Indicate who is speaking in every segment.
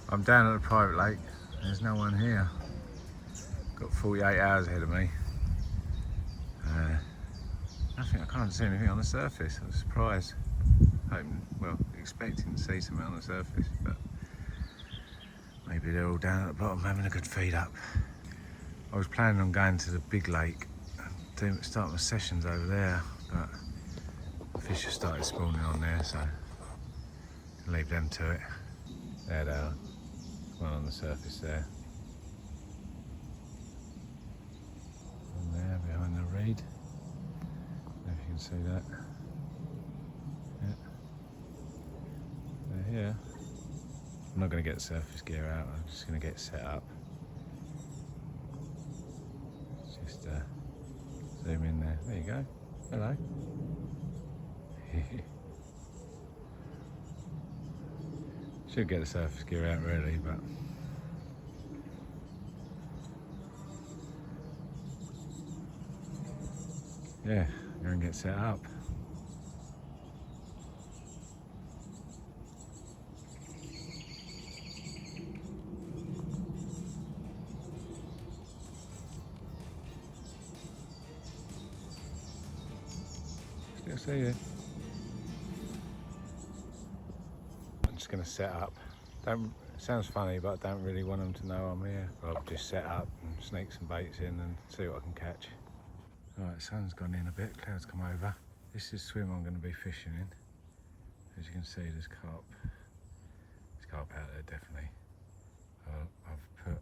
Speaker 1: I'm down at the private lake. There's no one here. Got 48 hours ahead of me. Nothing. I can't see anything on the surface. I was surprised. Hoping, well, expecting to see something on the surface, but maybe they're all down at the bottom having a good feed up. I was planning on going to the big lake and start my sessions over there, but the fish have started spawning on there, so I'll leave them to it. There they are. One on the surface there. And there behind the reed. If you can see that. Yeah. They're here. I'm not going to get the surface gear out, I'm just going to get set up. Just zoom in there. There you go. Hello. Should get the surface gear out really, but yeah, go and get set up. Still see you. I'm just going to set up. It sounds funny, but I don't really want them to know I'm here. I'll just set up and sneak some baits in and see what I can catch. Right, sun's gone in a bit, clouds come over. This is the swim I'm going to be fishing in. As you can see, there's carp. There's carp out there, definitely. I've put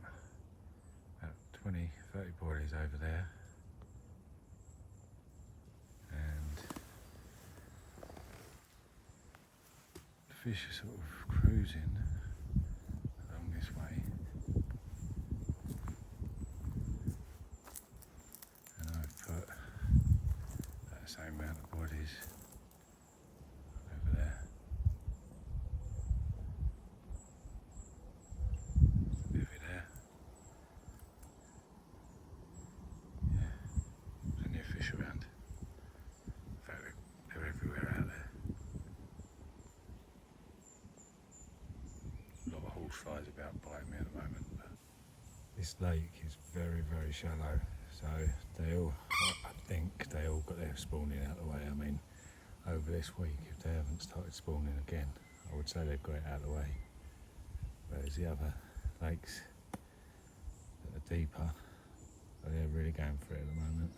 Speaker 1: about 20, 30 boilies over there. And the fish are sort of cruising along this way. And I've put that same amount of boilies over there. A bit of it there. Yeah, plenty of fish around. In fact, they're everywhere out there. A lot of horseflies about biting me at the moment. But this lake is very, very shallow, so they all, I think they all got their spawning out of the way. I mean, over this week, if they haven't started spawning again, I would say they've got it out of the way. Whereas the other lakes that are deeper, they're really going for it at the moment.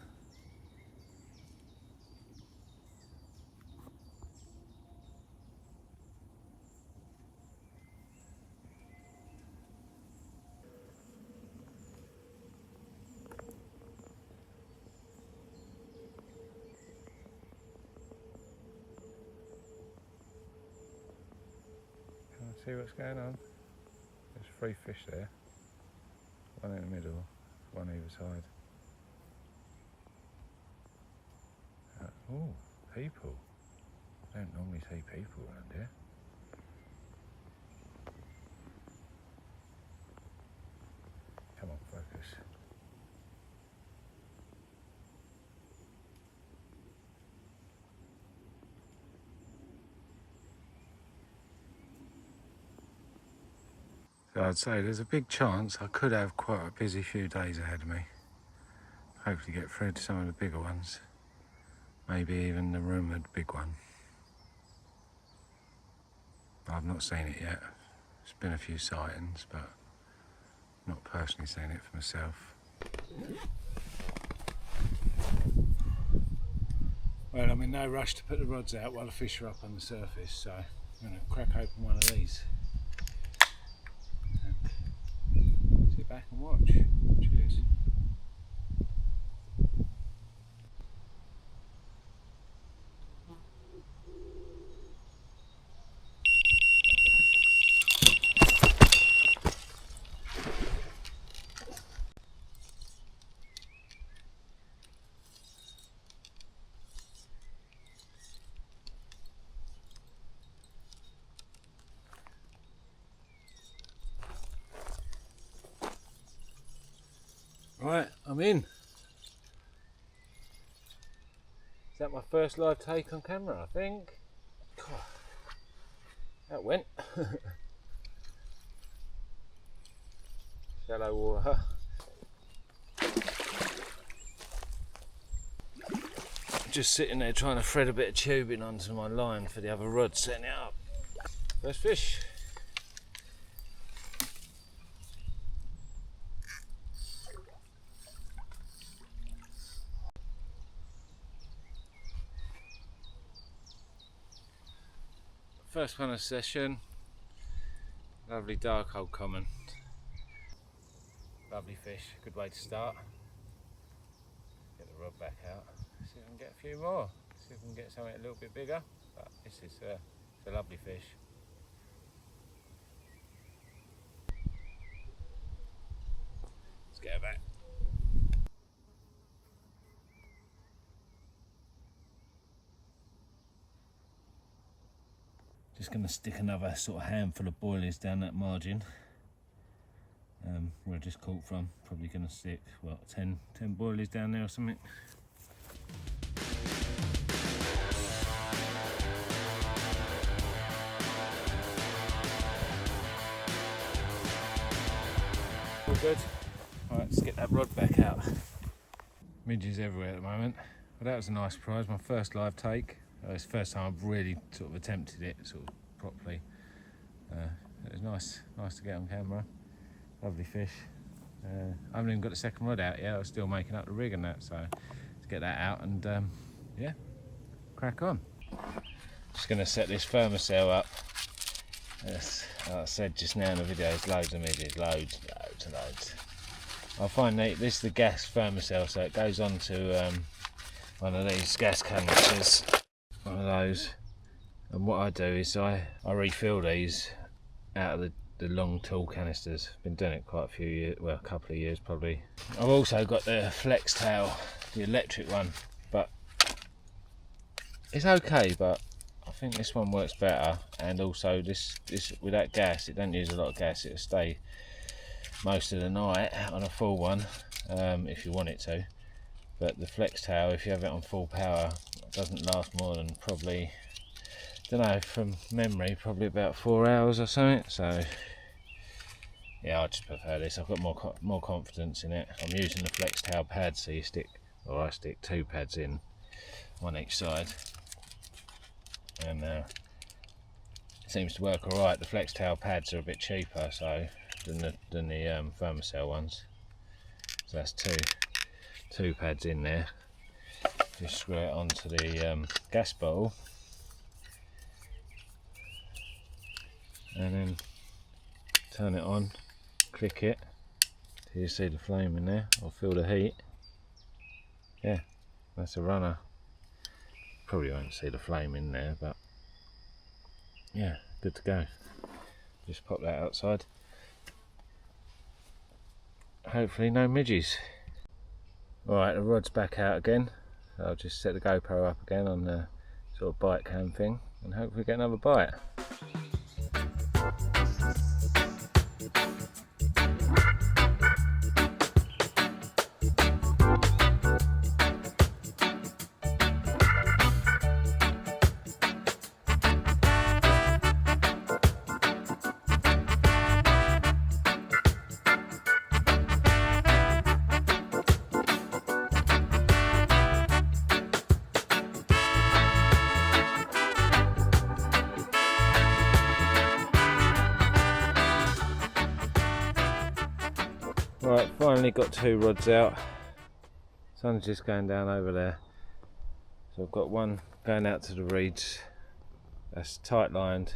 Speaker 1: Can I see what's going on? There's 3 fish there. One in the middle, one either side. Oh, people. I don't normally see people around here. Come on, focus. So I'd say there's a big chance I could have quite a busy few days ahead of me. Hopefully get through to some of the bigger ones. Maybe even the rumoured big one. I've not seen it yet. There's been a few sightings, but not personally seen it for myself. Well, I'm in no rush to put the rods out while the fish are up on the surface, so I'm going to crack open one of these and sit back and watch. Cheers. Right, I'm in. Is that my first live take on camera, I think? God, that went. shallow water. Just sitting there trying to thread a bit of tubing onto my line for the other rod, setting it up. First fish. First one of the session. Lovely dark old common. Lovely fish, good way to start. Get the rod back out. See if I can get a few more. See if I can get something a little bit bigger. But this is it's a lovely fish. Let's get her back. Just going to stick another sort of handful of boilies down that margin where I just caught from. Probably going to stick, what, 10 boilies down there or something. All good. Alright, let's get that rod back out. Midges everywhere at the moment. But that was a nice prize, my first live take. It's the first time I've really sort of attempted it sort of properly. It was nice to get on camera. Lovely fish. I haven't even got the second rod out yet. I was still making up the rig and that, so let's get that out and yeah, crack on. Just going to set this thermocell up. Yes, like I said just now in the video, there's loads of midges, loads. I find that this is the gas thermocell, so it goes on to one of these gas canisters. One of those, and what I do is I refill these out of the long tall canisters. Been doing it quite a few years, well, a couple of years probably. I've also got the flex tail, the electric one, but it's okay, but I think this one works better. And also this with that gas, it don't use a lot of gas. It'll stay most of the night on a full one if you want it to. But the flex tail, if you have it on full power, it doesn't last more than probably, don't know, from memory, probably about 4 hours or something. So yeah, I just prefer this. I've got more confidence in it. I'm using the flex tail pad, so I stick 2 pads in on each side, and it seems to work all right. The flex tail pads are a bit cheaper than the thermocell ones. So that's two pads in there. Just screw it onto the gas bottle and then turn it on, click it till you see the flame in there, or feel the heat. Yeah, that's a runner. Probably won't see the flame in there, but yeah, good to go. Just pop that outside. Hopefully no midges. Alright, the rod's back out again. So I'll just set the GoPro up again on the sort of bite cam thing and hopefully get another bite. Right, finally got 2 rods out. Sun's just going down over there. So I've got one going out to the reeds. That's tight lined,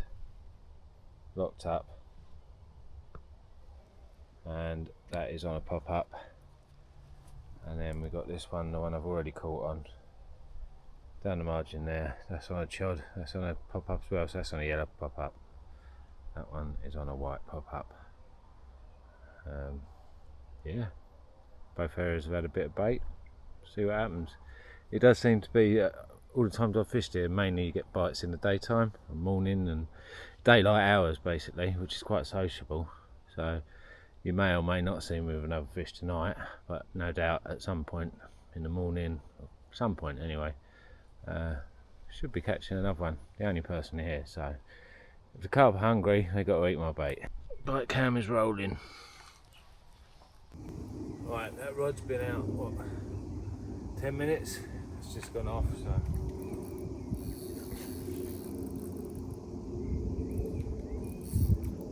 Speaker 1: locked up. And that is on a pop up. And then we've got this one, the one I've already caught on. Down the margin there, that's on a chod. That's on a pop up as well, so that's on a yellow pop up. That one is on a white pop up. Yeah, both areas have had a bit of bait. See what happens. It does seem to be all the times I've fished here, mainly you get bites in the daytime, morning and daylight hours basically, which is quite sociable. So you may or may not see me with another fish tonight, but no doubt at some point in the morning, some point anyway, should be catching another one. The only person here, so if the carp are hungry, they got to eat my bait. Bite cam is rolling. Right, that rod's been out, what, 10 minutes? It's just gone off, so.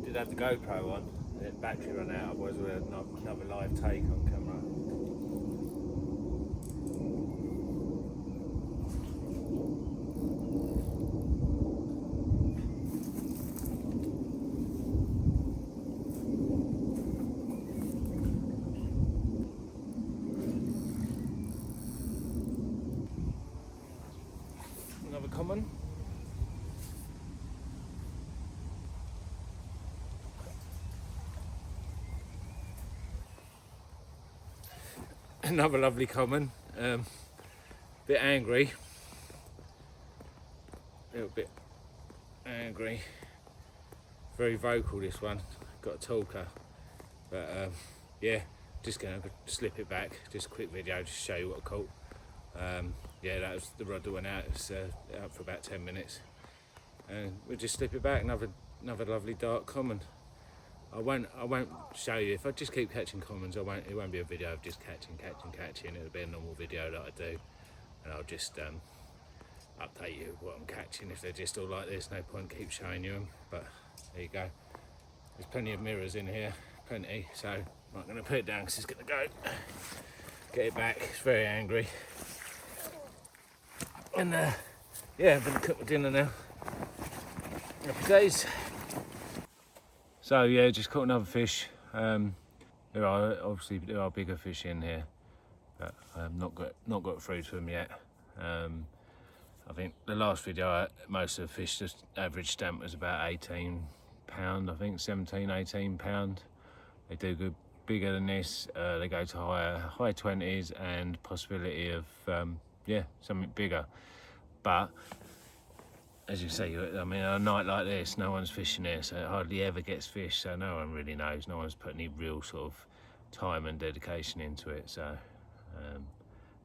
Speaker 1: Did have the GoPro on, and the battery ran out, otherwise we had another live take on camera. Another common. Another lovely common. Bit angry. A little bit angry. Very vocal, this one. Got a talker. But yeah, just gonna slip it back. Just a quick video just to show you what I caught. Yeah, that was the rod that went out. It was out for about 10 minutes. And we'll just slip it back. Another lovely dark common. I won't show you. If I just keep catching commons, it won't be a video of just catching. It'll be a normal video that I do, and I'll just update you what I'm catching. If they're just all like this, no point keep showing you them. But there you go. There's plenty of mirrors in here, plenty. So I'm not going to put it down because it's going to go. Get it back. It's very angry. And yeah, I'm going to cook my dinner now. Happy days. So yeah, just caught another fish. There are bigger fish in here, but I've not got through to them yet. I think the last video, most of the fish, just average stamp was about 18 pound. I think 17, 18 pound. They do good bigger than this. They go to high 20s and possibility of yeah, something bigger. But as you say, I mean, on a night like this, no one's fishing here, so it hardly ever gets fish, so no one really knows. No one's put any real sort of time and dedication into it, so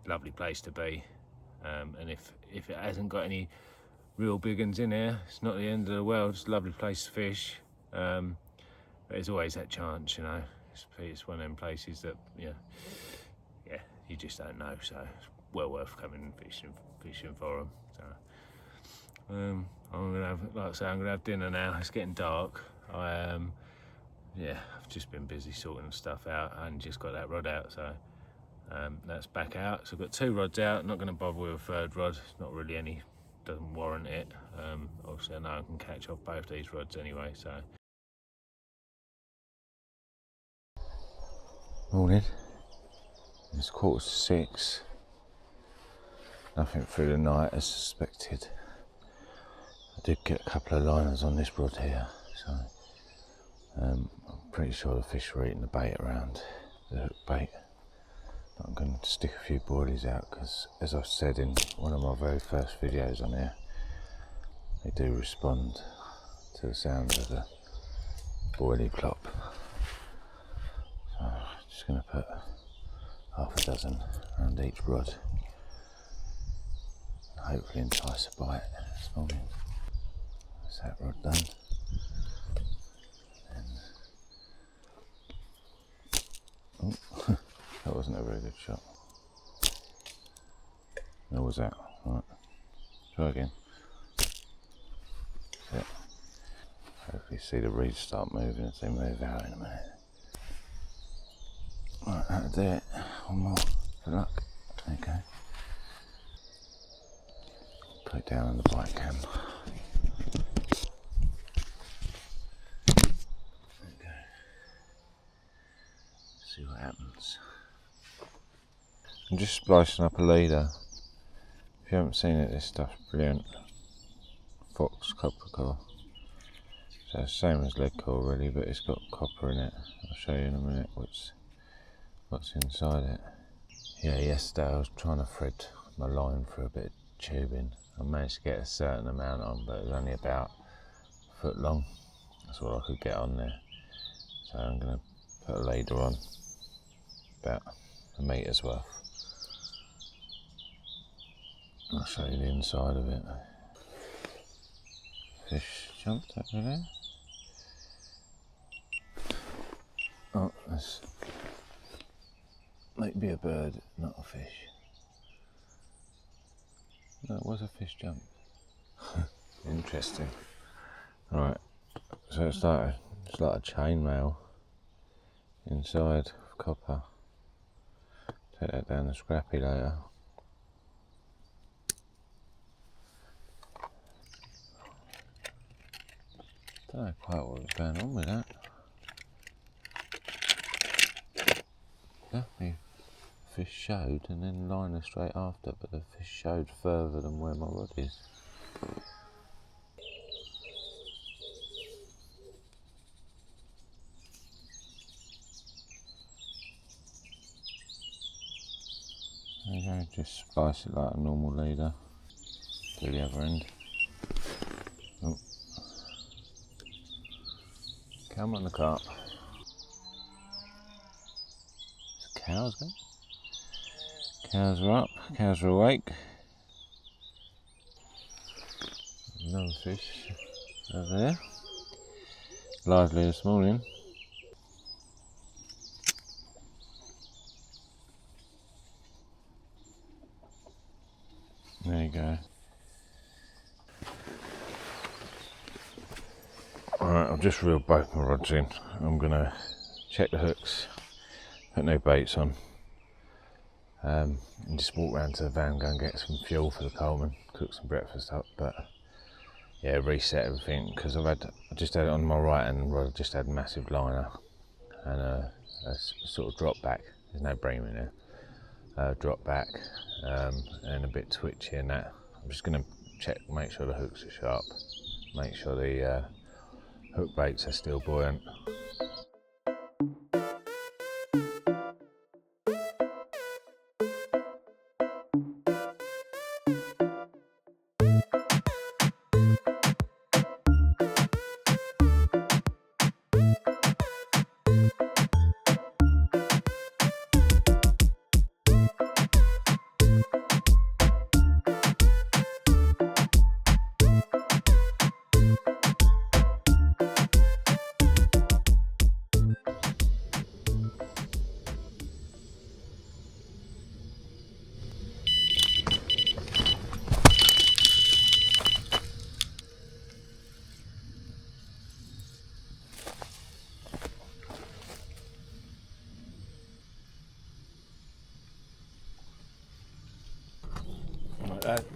Speaker 1: lovely place to be. And if it hasn't got any real big ones in here, it's not the end of the world. It's a lovely place to fish. But there's always that chance, you know. It's one of them places that, yeah, you just don't know, so it's well worth coming and fishing for them. So. I'm gonna have, like I say, I'm gonna have dinner now. It's getting dark. Yeah, I've just been busy sorting stuff out and just got that rod out, so that's back out. So I've got 2 rods out. Not gonna bother with a 3rd rod. It's not really any, doesn't warrant it. Obviously I know I can catch off both these rods anyway, so. Morning. It's 5:45. Nothing through the night as suspected. I did get a couple of liners on this rod here, so I'm pretty sure the fish are eating the bait around, the hook bait. But I'm going to stick a few boilies out because, as I've said in one of my very first videos on here, they do respond to the sound of the boilie plop. So I'm just going to put half a dozen around each rod. Hopefully entice a bite this morning. That's that rod done. And, oh, that wasn't a very good shot. That was that. Right. Try again. That's it. Hopefully see the reeds start moving as they move out in a minute. Right, that'll do it. One more for luck. There you go. Put it down on the bike cam. There you go. See what happens. I'm just splicing up a leader. If you haven't seen it, this stuff's brilliant. Fox copper core. So it's the same as lead core really, but it's got copper in it. I'll show you in a minute what's inside it. Yeah, yesterday I was trying to thread my line through a bit of tubing. I managed to get a certain amount on, but it was only about a foot long. That's all I could get on there. So I'm going to put a leader on, about a metres worth. I'll show you the inside of it. Fish jumped over there. Oh, that's Maybe a bird, not a fish. No, it was a fish jump. Interesting. Right, so it's like a chainmail inside of copper. Take that down the scrappy later. Don't know quite what was going on with that. Definitely fish showed and then liner straight after, but the fish showed further than where my rod is. There you go, just splice it like a normal leader to the other end. Oh. Come on the carp. There's cows going. Cows are up, cows are awake. Another fish over there. Lively this morning. There you go. Alright, I've just reeled both my rods in. I'm going to check the hooks, put no baits on, and just walk round to the van, go and get some fuel for the Coleman, cook some breakfast up, but yeah, reset everything, because I just had it on my right hand rod, I just had a massive liner and a sort of drop back, there's no bream in there, drop back and a bit twitchy and that. I'm just going to check, make sure the hooks are sharp, make sure the hook baits are still buoyant.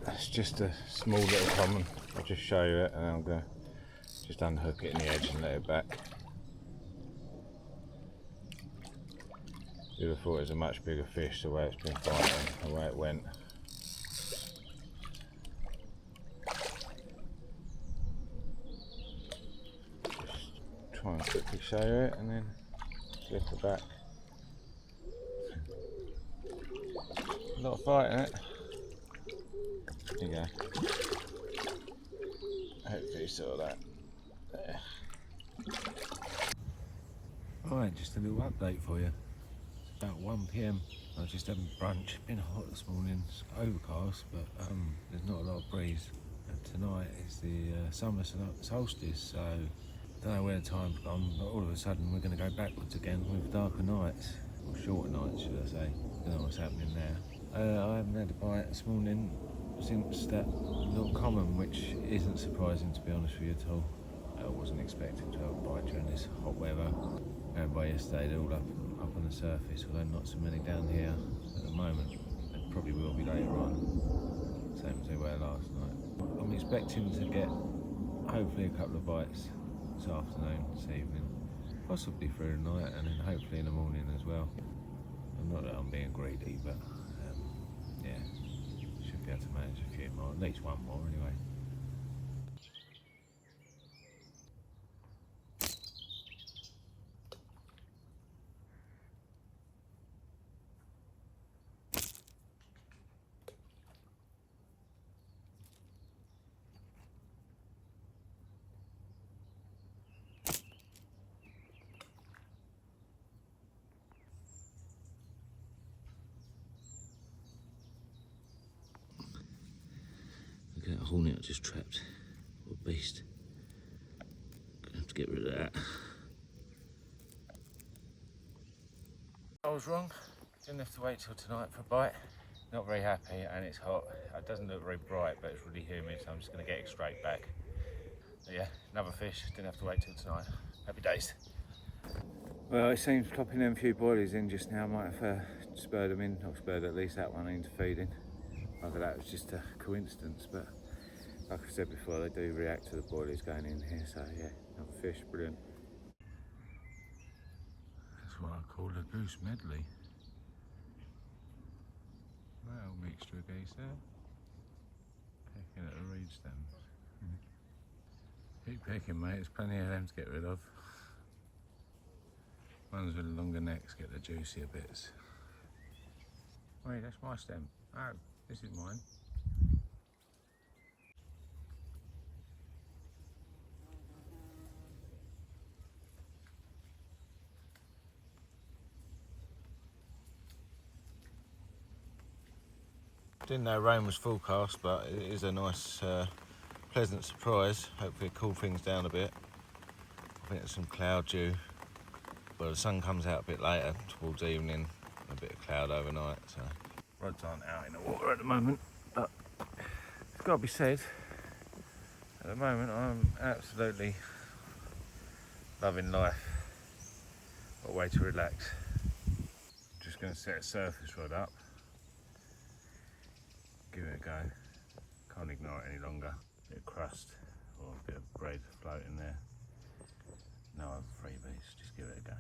Speaker 1: That's just a small little common. I'll just show you it and then I'm going to just unhook it in the edge and let it back. You'd have thought it was a much bigger fish the way it's been fighting, the way it went. Just try and quickly show you it and then slip it back. A lot of fight in it. There you go. Hopefully you saw that. There. Alright, just a little update for you. It's about 1 PM. I was just having brunch. Been hot this morning, it's overcast, but there's not a lot of breeze. And tonight is the summer solstice, so I don't know where the time's gone, but all of a sudden we're going to go backwards again with darker nights, or shorter nights should I say. Don't know what's happening there. I haven't had a bite this morning since that little common, which isn't surprising to be honest with you at all. I wasn't expecting to have a bite during this hot weather. Going by yesterday, they're all up on the surface, although not so many down here at the moment. They probably will be later on, same as they were last night. I'm expecting to get hopefully a couple of bites this afternoon, this evening, possibly through the night, and then hopefully in the morning as well. Not that I'm being greedy, but yeah, should be able to manage a few more, at least one more anyway. Look at that hornet I just trapped. What a beast. Gonna have to get rid of that. I was wrong. Didn't have to wait till tonight for a bite. Not very happy, and it's hot. It doesn't look very bright, but it's really humid, so I'm just going to get it straight back. But yeah, another fish. Didn't have to wait till tonight. Happy days. Well, it seems popping them few boilies in just now might have spurred them in, or spurred at least that one into feeding. Whether that was just a coincidence, but like I said before, they do react to the boilies going in here, so yeah, another fish, brilliant. That's what I call a goose medley. Well, mixture of geese there. Pecking at the reed stems. Keep pecking, mate, there's plenty of them to get rid of. Ones with longer necks get the juicier bits. Wait, that's my stem. Oh, this is mine. Didn't know rain was forecast, but it is a nice, pleasant surprise. Hopefully it cool things down a bit. I think there's some cloud due. Well, the sun comes out a bit later, towards evening. A bit of cloud overnight, so rods aren't out in the water at the moment. But it's got to be said, at the moment I'm absolutely loving life. What a way to relax. Just going to set a surface rod up. Give it a go. Can't ignore it any longer. Bit of crust or a bit of bread floating there. No other freebies, just give it a go.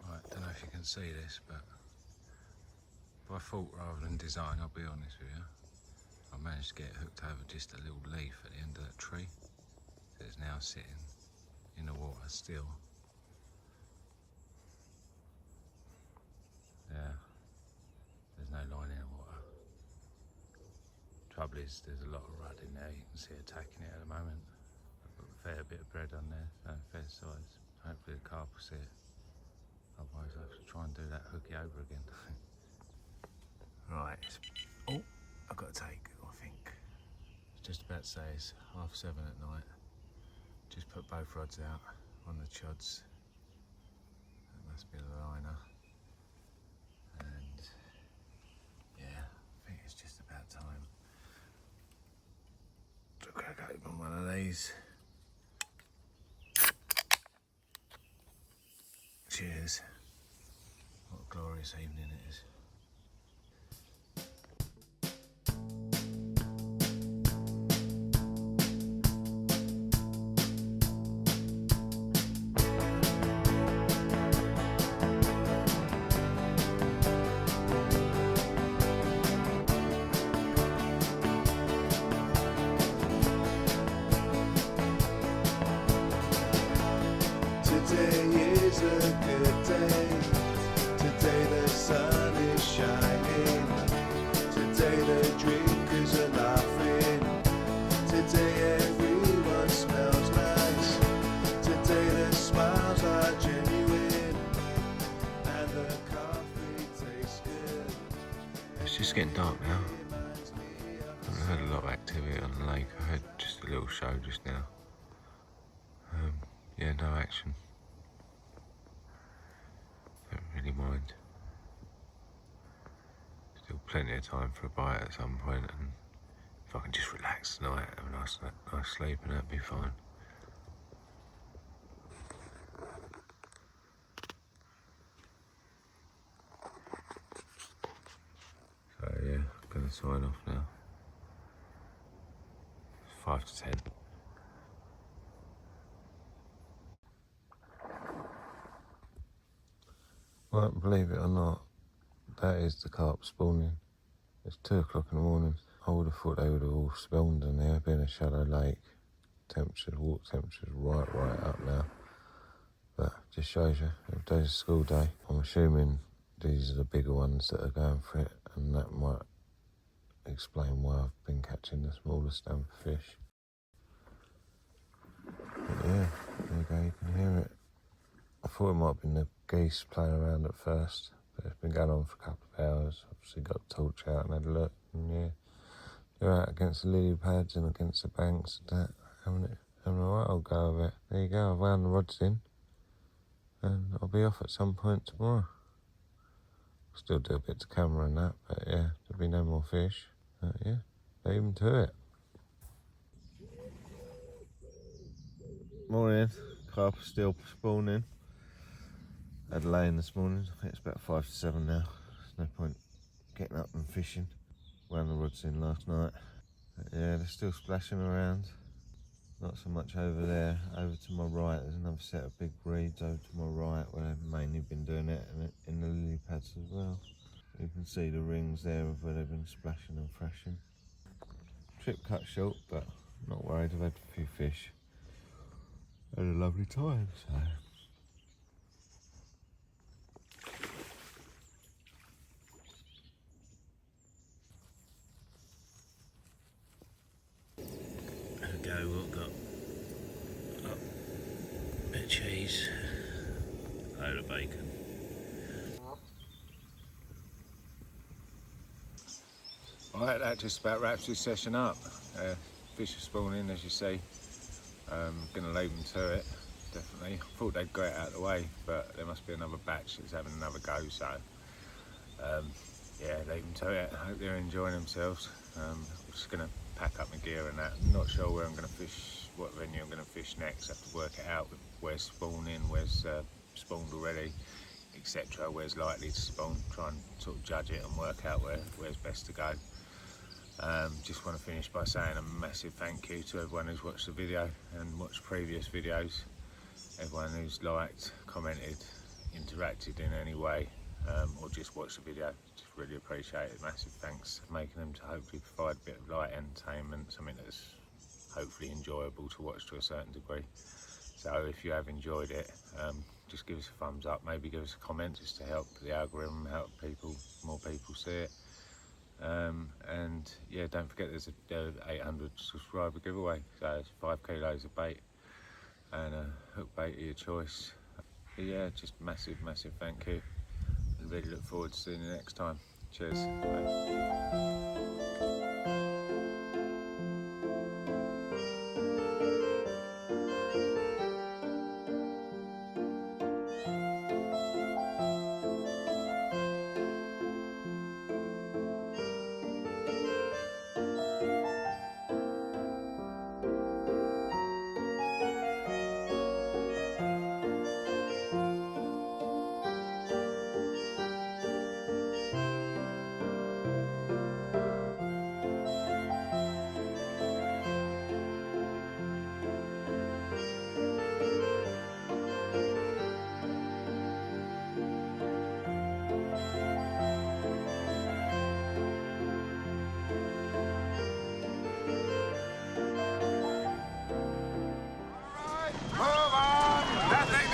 Speaker 1: Right, don't know if you can see this, but by fault rather than design, I'll be honest with you, I managed to get it hooked over just a little leaf at the end of that tree that is now sitting in the water still. Yeah, there's no line in the water. Trouble is, there's a lot of rudd in there. You can see attacking it at the moment. I've got a fair bit of bread on there, so fair size. Hopefully the carp will see it. Otherwise I have to try and do that hooky over again. Right, oh, I've got to take, I think. It's just about to say it's 7:30 at night. Just put both rods out on the Chods. That must be the liner. And yeah, I think it's just about time to crack open one of these. Cheers. What a glorious evening it is.
Speaker 2: Today is a good day. Today the sun is shining. Today the drinkers are laughing. Today everyone smells nice. Today the smiles are genuine. And the coffee tastes good.
Speaker 1: It's just getting dark now. I've heard a lot of activity on the lake. I heard just a little show just now. Yeah, no action. Don't really mind. Still plenty of time for a bite at some point, and if I can just relax tonight, have a nice sleep, and that'd be fine. So yeah, I'm gonna sign off now. It's 5 to 10. Well, believe it or not, that is the carp spawning. It's 2 o'clock in the morning. I would have thought they would have all spawned in there, being a shallow lake. Water temperature's right up now. But just shows you, if there's a school day, I'm assuming these are the bigger ones that are going for it, and that might explain why I've been catching the smaller stamp fish. But yeah, there you go, you can hear it. I thought it might have been the geese playing around at first, but it's been going on for a couple of hours. Obviously got the torch out and had a look, and yeah, they're out against the lily pads and against the banks and that, having having a right old go of it. There you go, I've wound the rods in and I'll be off at some point tomorrow. Still do a bit to camera and that, but yeah, there'll be no more fish. But yeah, leave them to it. Morning, carp are still spawning. Had a lay-in this morning, I think it's about 5 to 7 now. There's no point getting up and fishing. Wound the rods in last night. But yeah, they're still splashing around. Not so much over there. Over to my right, there's another set of big reeds over to my right where they've mainly been doing it, and in the lily pads as well. You can see the rings there of where they've been splashing and thrashing. Trip cut short, but I'm not worried. I've had a few fish. Had a lovely time, so. There we go, we've got a bit of cheese, a load of bacon. Right, that just about wraps this session up. Fish are spawning, as you see. Going to leave them to it, definitely. I thought they'd got it out of the way, but there must be another batch that's having another go, so yeah, leave them to it. I hope they're enjoying themselves. I'm just going to pack up my gear and that. I'm not sure where I'm going to fish, what venue I'm going to fish next. I have to work it out with where's spawning, where's spawned already, etc. Where's likely to spawn. Try and sort of judge it and work out where's best to go. Just want to finish by saying a massive thank you to everyone who's watched the video and watched previous videos, everyone who's liked, commented, interacted in any way, or just watched the video. Just really appreciate it. Massive thanks for making them to hopefully provide a bit of light entertainment, something that's hopefully enjoyable to watch to a certain degree. So if you have enjoyed it, just give us a thumbs up, maybe give us a comment just to help the algorithm, help more people see it. And yeah, don't forget there's a 800 subscriber giveaway, so it's 5 kilos of bait and a hook bait of your choice. But yeah, just massive thank you. I really look forward to seeing you next time. Cheers. Bye.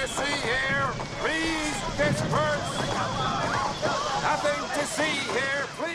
Speaker 3: See here, please disperse. Nothing to see here, please.